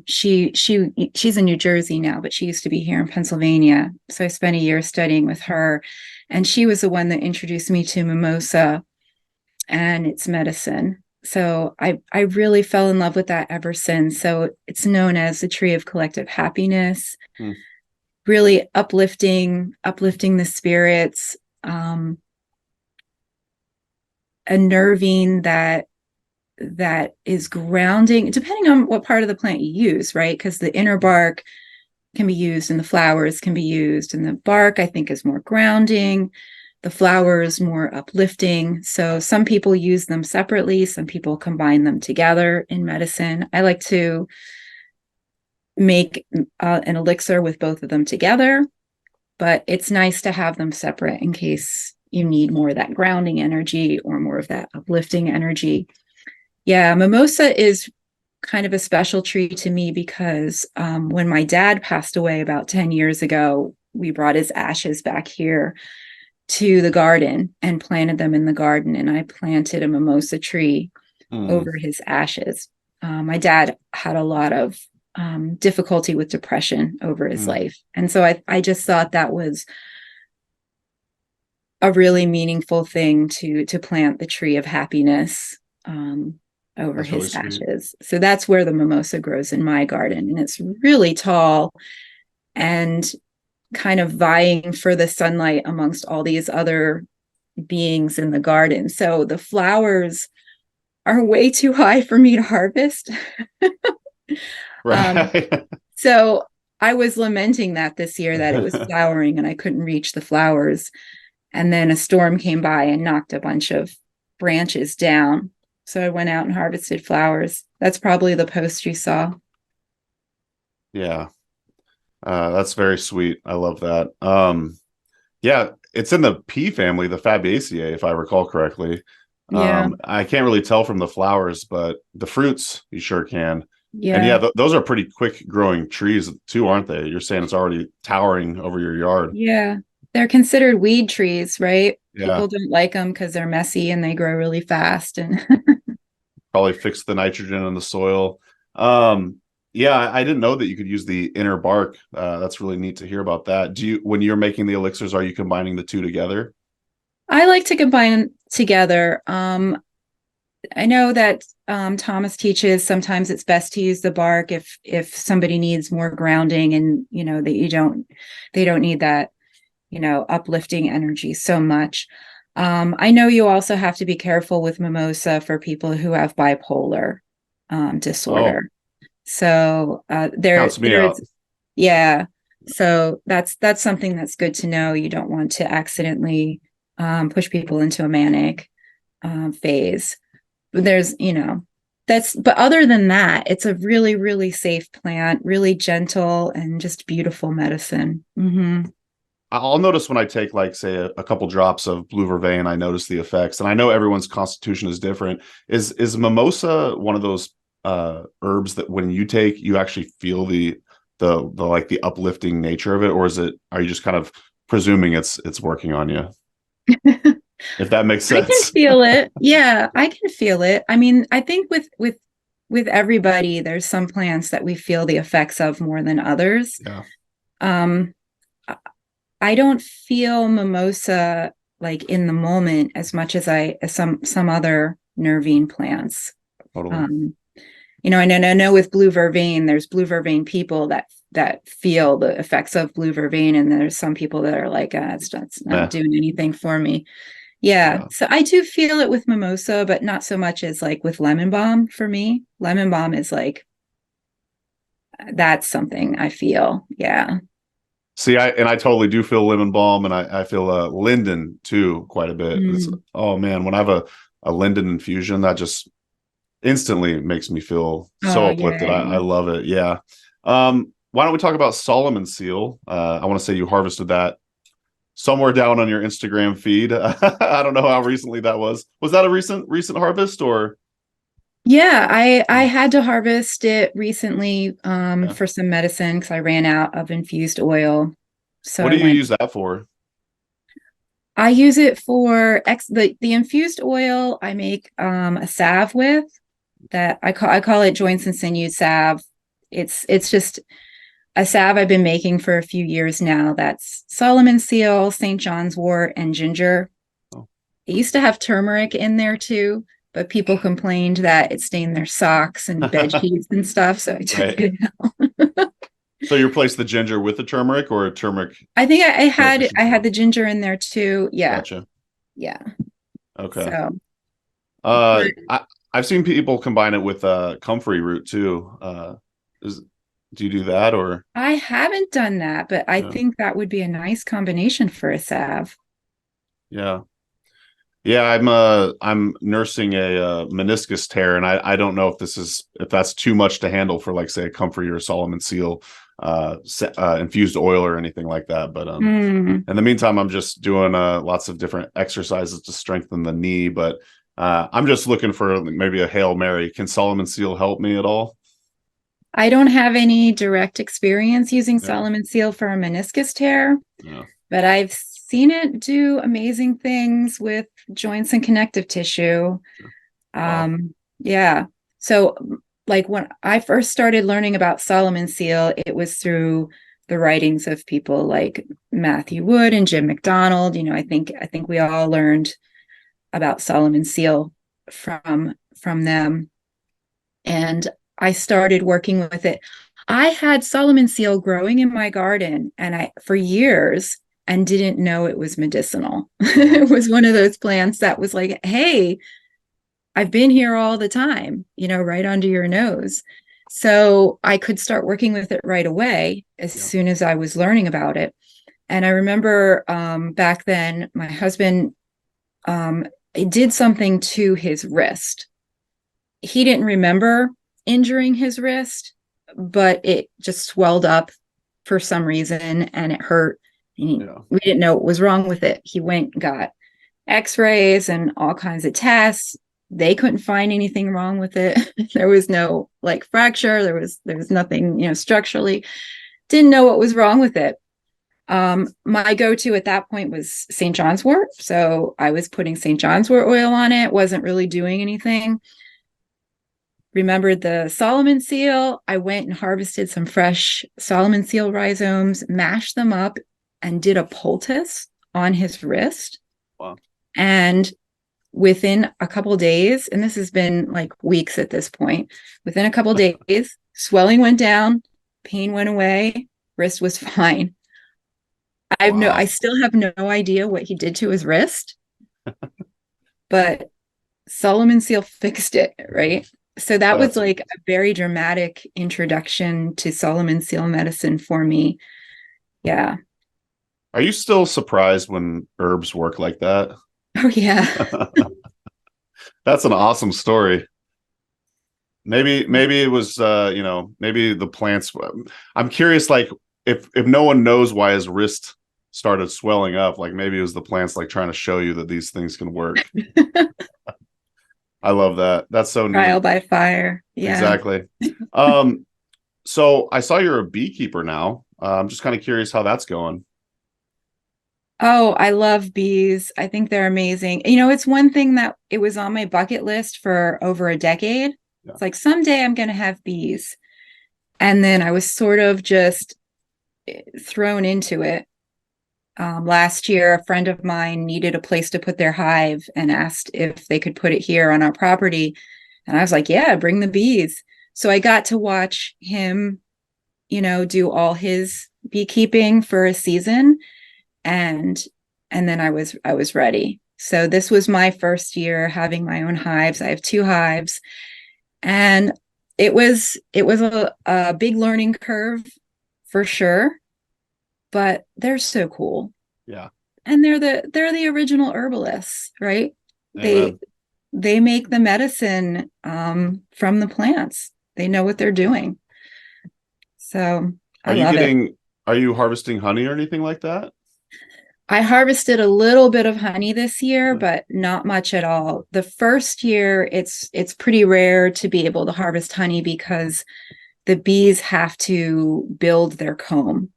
She's in New Jersey now, but she used to be here in Pennsylvania. So I spent a year studying with her, and she was the one that introduced me to mimosa and its medicine. So I really fell in love with that ever since. So it's known as the tree of collective happiness, really uplifting the spirits, unnerving that is grounding, depending on what part of the plant you use, right? Because the inner bark can be used and the flowers can be used, and the bark I think is more grounding, the flowers more uplifting. So some people use them separately, some people combine them together in medicine. I like to make an elixir with both of them together, but it's nice to have them separate in case you need more of that grounding energy or more of that uplifting energy. Yeah, mimosa is kind of a special tree to me because when my dad passed away about 10 years ago, we brought his ashes back here to the garden and planted them in the garden. And I planted a mimosa tree over his ashes. My dad had a lot of difficulty with depression over his life. And so I just thought that was a really meaningful thing to plant the tree of happiness over his ashes. So that's where the mimosa grows in my garden. And it's really tall and kind of vying for the sunlight amongst all these other beings in the garden. So the flowers are way too high for me to harvest. Right. So I was lamenting that this year, that it was flowering and I couldn't reach the flowers. And then a storm came by and knocked a bunch of branches down. So I went out and harvested flowers. That's probably the post you saw. Yeah. That's very sweet. I love that. Yeah, it's in the pea family, the Fabaceae, if I recall correctly. Yeah. I can't really tell from the flowers, but the fruits you sure can. And yeah, Yeah. those are pretty quick growing trees too, aren't they? You're saying it's already towering over your yard. Yeah. They're considered weed trees, right? Yeah, People don't like them because they're messy and they grow really fast. And probably fix the nitrogen in the soil. Um, yeah, I didn't know that you could use the inner bark. That's really neat to hear about that. When you're making the elixirs, are you combining the two together? I like to combine together. I know that Thomas teaches sometimes it's best to use the bark if somebody needs more grounding and that they don't need that uplifting energy so much. I know you also have to be careful with mimosa for people who have bipolar Oh, disorder. So counts me there out. is, yeah. So that's something that's good to know. You don't want to accidentally push people into a manic phase. But but other than that, it's a really, really safe plant, really gentle and just beautiful medicine. Hmm. I'll notice when I take, like, say, a couple drops of blue vervain, I notice the effects. And I know everyone's constitution is different. Is mimosa one of those herbs that when you take, you actually feel the like the uplifting nature of it, or are you just kind of presuming it's working on you? If that makes I can sense. feel it. Yeah, I can feel it. I mean, I think with everybody, there's some plants that we feel the effects of more than others. Yeah, Um, I don't feel mimosa like in the moment as much as as some other nervine plants. totally. Um, and I know with blue vervain, there's blue vervain people that feel the effects of blue vervain, and there's some people that are like, it's not Yeah, doing anything for me. Yeah, yeah. so I do feel it with mimosa, but not so much as like with lemon balm for me. Lemon balm is like that's something I feel. Yeah. See, I totally do feel lemon balm, and I feel linden too quite a bit. Mm. Oh man, when I have a linden infusion, that just instantly makes me feel so Oh, uplifted. I yay. love it. Yeah. Why don't we talk about Solomon seal? I want to say you harvested that somewhere down on your Instagram feed. I don't know how recently that was. Was that a recent harvest or? Yeah, I had to harvest it recently Yeah. for some medicine because I ran out of infused oil. So What I do you went. use that for? I use it for the infused oil. I make a salve with that I call it joints and sinews salve. It's just a salve I've been making for a few years now. That's Solomon seal, St. John's wort, and ginger. Oh, It used to have turmeric in there too, but people complained that it stained their socks and bed sheets and stuff, so I took right. it out. So you replace the ginger with the turmeric or a turmeric I think I beneficial? had the ginger in there too. Yeah, Gotcha. yeah. Okay. So, Uh, but I I've seen people combine it with comfrey root too. Is Do you do that or? I haven't done that, but I Yeah. think that would be a nice combination for a salve. Yeah. Yeah, I'm nursing a meniscus tear, and I don't know if that's too much to handle for, like, say, a comfrey or a Solomon seal infused oil or anything like that. But Mm. in the meantime, I'm just doing lots of different exercises to strengthen the knee. But I'm just looking for maybe a Hail Mary. Can Solomon seal help me at all? I don't have any direct experience using Yeah, Solomon seal for a meniscus tear, yeah. but I've seen it do amazing things with joints and connective tissue. Wow. Yeah. So, like when I first started learning about Solomon seal, it was through the writings of people like Matthew Wood and Jim McDonald. I think we all learned about Solomon seal from them. And I started working with it. I had Solomon seal growing in my garden and I for years and didn't know it was medicinal. It was one of those plants that was like, hey, I've been here all the time, right under your nose. So I could start working with it right away as Yeah. soon as I was learning about it. And I remember back then, my husband did something to his wrist. He didn't remember injuring his wrist, but it just swelled up for some reason, and it hurt. And Yeah. we didn't know what was wrong with it. He went and got x-rays and all kinds of tests. They couldn't find anything wrong with it. There was no like fracture. There was nothing, structurally. Didn't know what was wrong with it. My go-to at that point was St. John's wort. So I was putting St. John's wort oil on it. Wasn't really doing anything. Remembered the Solomon seal. I went and harvested some fresh Solomon seal rhizomes, mashed them up, and did a poultice on his wrist. Wow. And within a couple of days, and this has been like weeks at this point, within a couple of days, swelling went down, pain went away, wrist was fine. I still have no idea what he did to his wrist, but Solomon seal fixed it, right? So that was like a very dramatic introduction to Solomon seal medicine for me. Yeah. Are you still surprised when herbs work like that? Oh yeah. That's an awesome story. Maybe it was maybe the plants. I'm curious, like if no one knows why his wrist started swelling up, like maybe it was the plants like trying to show you that these things can work. I love that. That's so neat. Trial by fire. Yeah. Exactly. So I saw you're a beekeeper now. I'm just kind of curious how that's going. Oh, I love bees. I think they're amazing. It's one thing that it was on my bucket list for over a decade. Yeah. It's like someday I'm going to have bees. And then I was sort of just thrown into it. Last year, a friend of mine needed a place to put their hive and asked if they could put it here on our property. And I was like, yeah, bring the bees. So I got to watch him, do all his beekeeping for a season. And then I was ready. So this was my first year having my own hives. I have 2 hives, and it was a big learning curve for sure, but they're so cool. Yeah. And they're the original herbalists, right? Amen. They make the medicine from the plants. They know what they're doing. So I love it. Are you harvesting honey or anything like that? I harvested a little bit of honey this year, but not much at all. The first year, it's pretty rare to be able to harvest honey because the bees have to build their comb.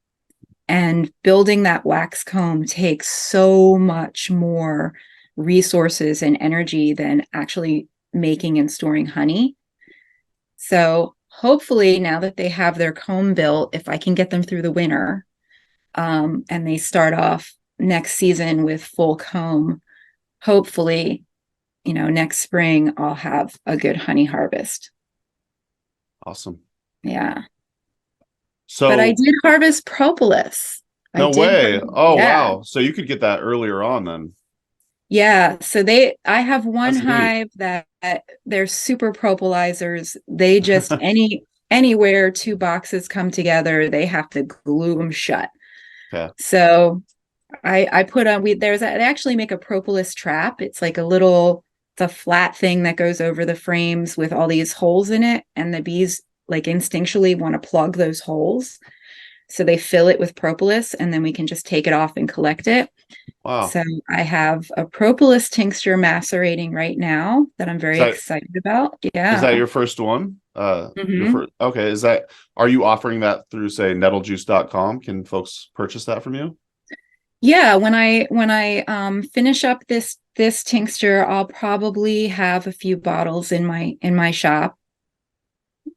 And building that wax comb takes so much more resources and energy than actually making and storing honey. So hopefully now that they have their comb built, if I can get them through the winter, and they start off next season with full comb, hopefully, next spring I'll have a good honey harvest. Awesome. Yeah. So, but I did harvest propolis. No way. Oh, yeah. Wow. So you could get that earlier on then. Yeah. So I have one hive that they're super propolizers. They just, anywhere 2 boxes come together, they have to glue them shut. Okay. So I put on, they actually make a propolis trap. It's like it's a flat thing that goes over the frames with all these holes in it. And the bees like instinctually want to plug those holes. So they fill it with propolis and then we can just take it off and collect it. Wow. So I have a propolis tincture macerating right now that I'm very excited about. Yeah. Is that your first one? Okay. Are you offering that through, say, nettlejuice.com? Can folks purchase that from you? Yeah, when I finish up this tincture, I'll probably have a few bottles in my shop.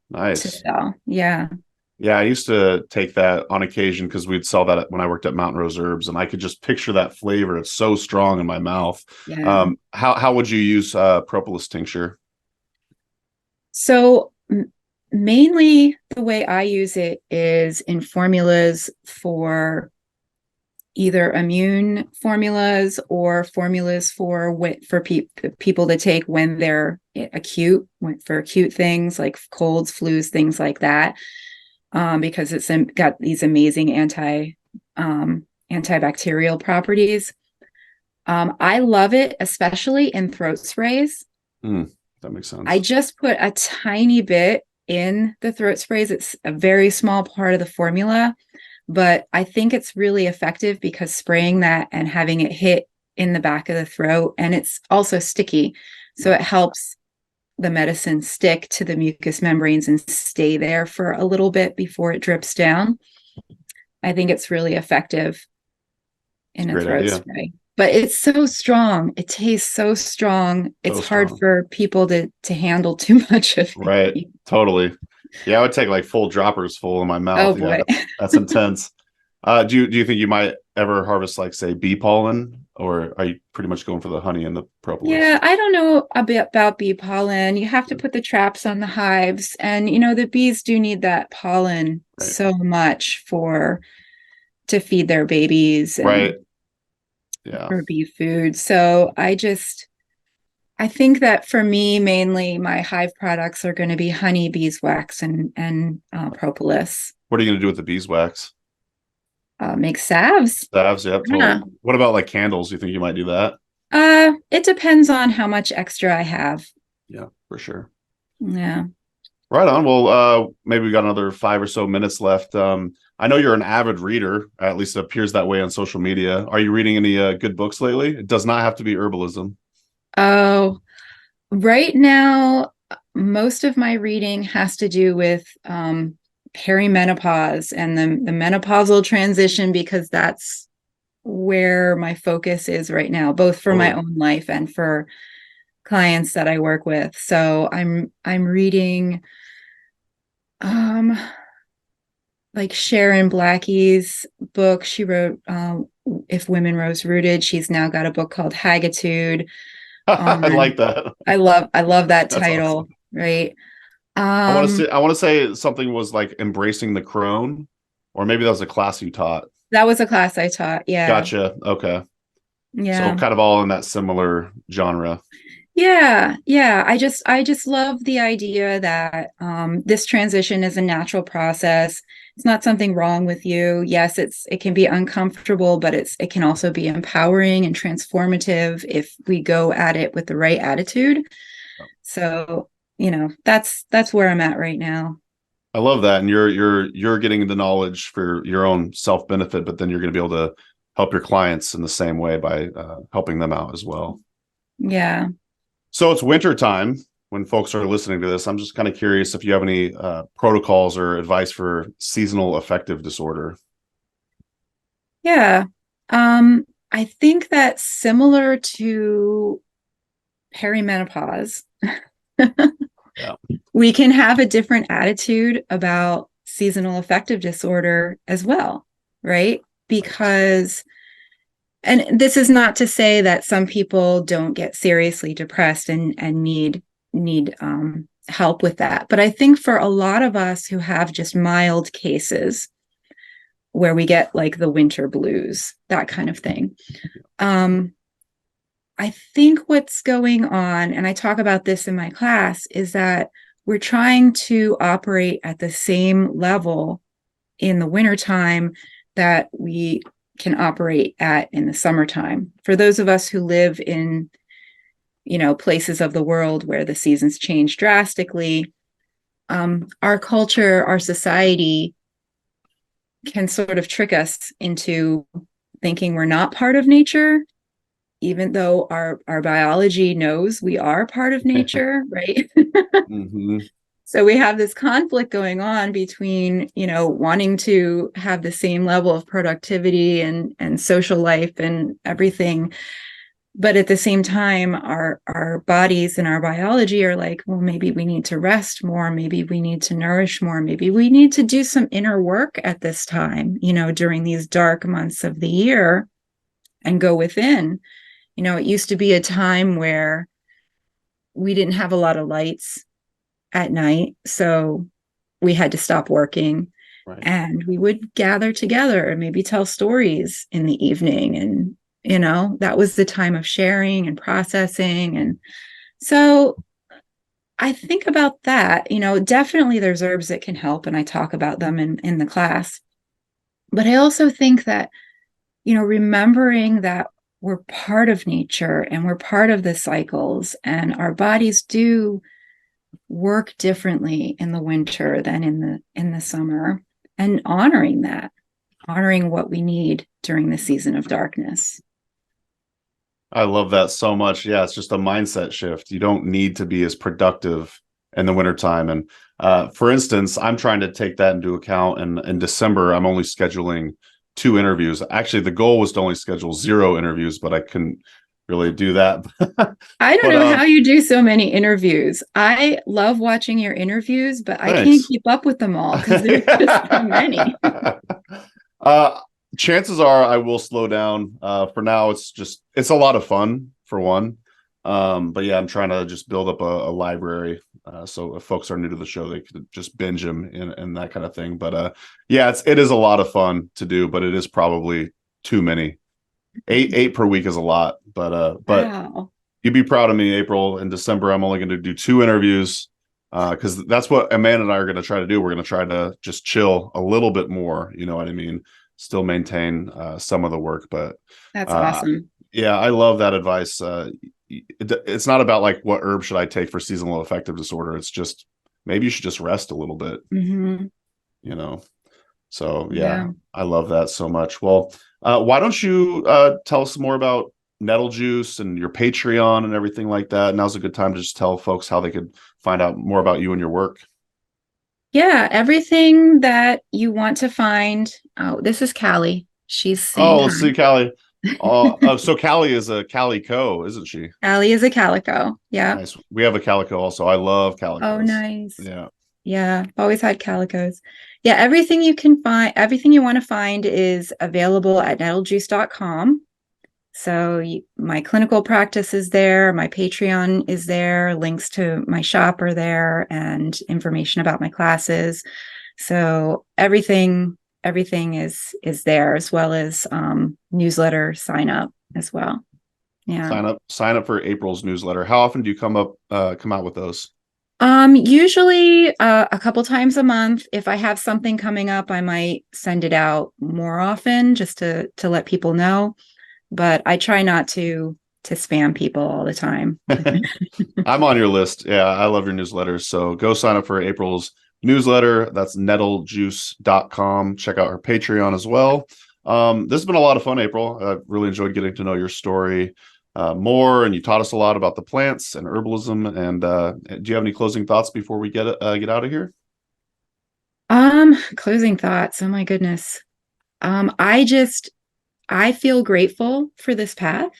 Nice. To sell. Yeah. Yeah, I used to take that on occasion because we'd sell that when I worked at Mountain Rose Herbs, and I could just picture that flavor. It's so strong in my mouth. Yeah. How would you use propolis tincture? So mainly the way I use it is in formulas for either immune formulas or formulas for people to take when they're acute, for acute things like colds, flus, things like that, because it's got these amazing antibacterial properties. I love it, especially in throat sprays. That makes sense. I just put a tiny bit in the throat sprays. It's a very small part of the formula. but I think it's really effective because spraying that and having it hit in the back of the throat, and it's also sticky. So it helps the medicine stick to the mucous membranes and stay there for a little bit before it drips down. I think it's really effective in a throat spray. But it's so strong. It tastes so strong. It's hard for people to handle too much of it. Right. Totally. Yeah, I would take like full droppers full in my mouth. Oh boy. Yeah, that's intense. Do you think you might ever harvest like say bee pollen, or are you pretty much going for the honey and the propolis? Yeah, I don't know a bit about bee pollen. You have to put the traps on the hives, and the bees do need that pollen so much to feed their babies and for bee food. So I think that for me, mainly my hive products are going to be honey, beeswax, and propolis. What are you going to do with the beeswax? Make salves. Salves, yep. Totally. Yeah. What about like candles? You think you might do that? It depends on how much extra I have. Yeah, for sure. Yeah. Right on. Well, maybe we got another 5 or so minutes left. I know you're an avid reader, at least it appears that way on social media. Are you reading any good books lately? It does not have to be herbalism. Oh, right now, most of my reading has to do with perimenopause and the menopausal transition, because that's where my focus is right now, both for my own life and for clients that I work with. So I'm reading like Sharon Blackie's book. She wrote If Women Rose Rooted. She's now got a book called Haggitude. I like that. I love that title. Awesome. Right. I want to say something was like Embracing the Crone, or maybe that was a class you taught. That was a class I taught. Yeah. Gotcha. Okay. Yeah. So kind of all in that similar genre. Yeah. Yeah. I just love the idea that this transition is a natural process. It's not something wrong with you. Yes, it can be uncomfortable, but it can also be empowering and transformative if we go at it with the right attitude. So, that's where I'm at right now. I love that. And you're getting the knowledge for your own self-benefit, but then you're going to be able to help your clients in the same way by helping them out as well. Yeah. So it's winter time when folks are listening to this. I'm just kind of curious if you have any protocols or advice for seasonal affective disorder. Yeah. I think that similar to perimenopause, we can have a different attitude about seasonal affective disorder as well, right? Because, and this is not to say that some people don't get seriously depressed and need help with that. But I think for a lot of us who have just mild cases where we get like the winter blues, that kind of thing, I think what's going on, and I talk about this in my class, is that we're trying to operate at the same level in the wintertime that we can operate at in the summertime. For those of us who live in, places of the world where the seasons change drastically, our culture, our society can sort of trick us into thinking we're not part of nature, even though our biology knows we are part of nature, right? Mm-hmm. So we have this conflict going on between, wanting to have the same level of productivity and social life and everything. But at the same time, our bodies and our biology are like, well, maybe we need to rest more. Maybe we need to nourish more. Maybe we need to do some inner work at this time, during these dark months of the year, and go within. It used to be a time where we didn't have a lot of lights at night, so we had to stop working, right, and we would gather together and maybe tell stories in the evening. And, that was the time of sharing and processing. And so I think about that, definitely there's herbs that can help, and I talk about them in the class. But I also think that, remembering that we're part of nature and we're part of the cycles, and our bodies do work differently in the winter than in the summer, and honoring that. honoring what we need during the season of darkness. I love that so much. Yeah, it's just a mindset shift. You don't need to be as productive in the wintertime. And for instance, I'm trying to take that into account. And in December, I'm only scheduling 2 interviews. Actually, the goal was to only schedule 0 interviews, but I couldn't really do that. I don't know how you do so many interviews. I love watching your interviews, but I can't keep up with them all because there's just so many. Chances are I will slow down. For now, it's a lot of fun for one. But yeah, I'm trying to just build up a library. So if folks are new to the show, they could just binge them and that kind of thing. But yeah, it is a lot of fun to do, but it is probably too many. 8 per week is a lot, but Wow. You'd be proud of me, April. In December, I'm only going to do 2 interviews because that's what Amanda and I are going to try to do. We're going to try to just chill a little bit more. You know what I mean? Still maintain some of the work, but That's awesome. Yeah, I love that advice. It's not about like what herb should I take for seasonal affective disorder. It's just maybe you should just rest a little bit. Mm-hmm. You know. So yeah, I love that so much. Well, why don't you tell us more about nettle juice and your Patreon and everything like that? Now's a good time to just tell folks how they could find out more about you and your work. Yeah, everything that you want to find. Oh, this is Callie. She's saying Oh, let's see, Callie. So Callie is a calico, isn't she? Callie is a calico. Yeah. Nice. We have a calico also. I love calicos. Oh, nice. Yeah. Yeah. Always had calicos. Yeah. Everything you can find, everything you want to find is available at nettlejuice.com. So my clinical practice is there. My Patreon is there. Links to my shop are there and information about my classes. So everything is there, as well as newsletter sign up as well. Yeah. Sign up for April's newsletter. How often do you come out with those? Usually a couple times a month. If I have something coming up, I might send it out more often just to let people know. But I try not to spam people all the time. I'm on your list. Yeah, I love your newsletters. So go sign up for April's newsletter. That's nettlejuice.com. Check out her Patreon as well. This has been a lot of fun, April. I've really enjoyed getting to know your story more, and you taught us a lot about the plants and herbalism. And do you have any closing thoughts before we get out of here? Closing thoughts. Oh my goodness. I feel grateful for this path.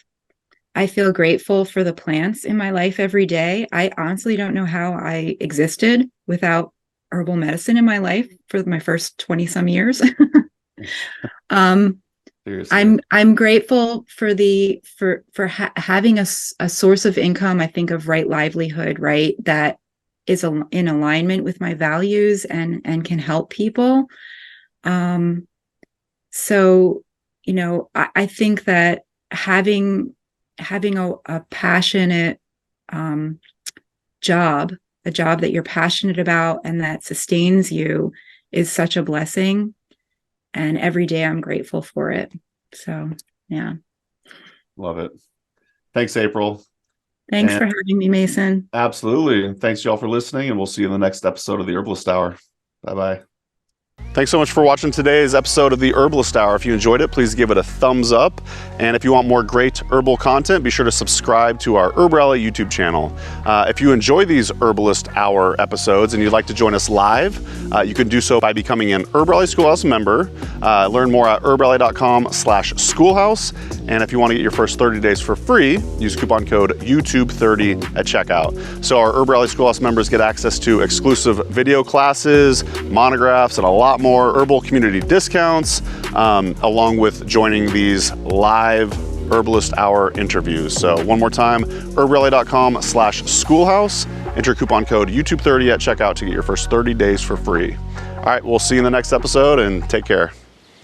I feel grateful for the plants in my life every day. I honestly don't know how I existed without herbal medicine in my life for my first 20 some years. I'm grateful for having a source of income. I think of right livelihood, right? That is in alignment with my values and can help people. So, you know, I think that having a passionate job, a job that you're passionate about and that sustains you is such a blessing. And every day I'm grateful for it. So, yeah. Love it. Thanks, April. Thanks for having me, Mason. Absolutely. And thanks y'all for listening, and we'll see you in the next episode of the Herbalist Hour. Bye-bye. Thanks so much for watching today's episode of the Herbalist Hour. If you enjoyed it, please give it a thumbs up. And if you want more great herbal content, be sure to subscribe to our HerbRally YouTube channel. If you enjoy these Herbalist Hour episodes and you'd like to join us live, you can do so by becoming an HerbRally Schoolhouse member. Learn more at herbally.com/schoolhouse. And if you want to get your first 30 days for free, use coupon code YouTube30 at checkout. So our HerbRally Schoolhouse members get access to exclusive video classes, monographs, and a lot more herbal community discounts, along with joining these live Herbalist Hour interviews. So one more time, herbally.com/schoolhouse. Enter coupon code YouTube30 at checkout to get your first 30 days for free. All right, we'll see you in the next episode, and take care.